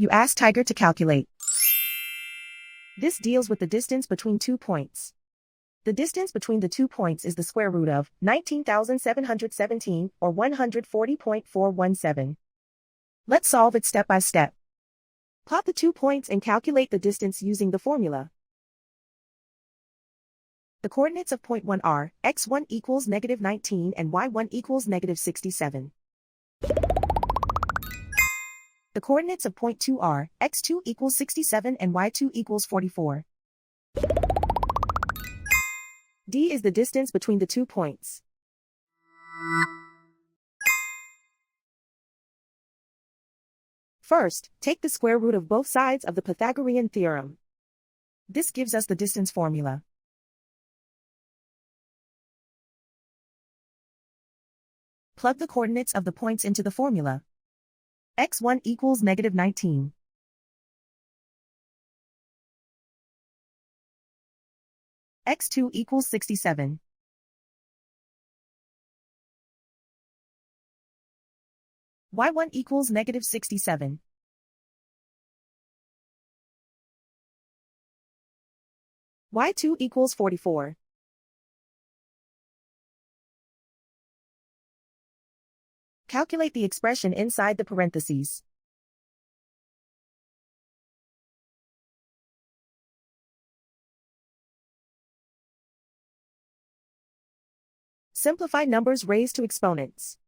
You ask Tiger to calculate. This deals with the distance between 2 points. The distance between the 2 points is the square root of 19,717 or 140.417. Let's solve it step by step. Plot the 2 points and calculate the distance using the formula. The coordinates of point 1 are x1 equals -19 and y1 equals -67. The coordinates of point 2 are x2 equals 67 and y2 equals 44. D is the distance between the 2 points. First, take the square root of both sides of the Pythagorean theorem. This gives us the distance formula. Plug the coordinates of the points into the formula. x1 equals -19. x2 equals 67. y1 equals -67. y2 equals 44. Calculate the expression inside the parentheses. Simplify numbers raised to exponents.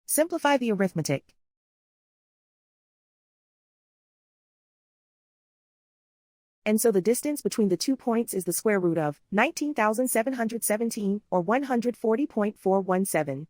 Simplify the arithmetic. And so the distance between the 2 points is the square root of 19,717 or 140.417.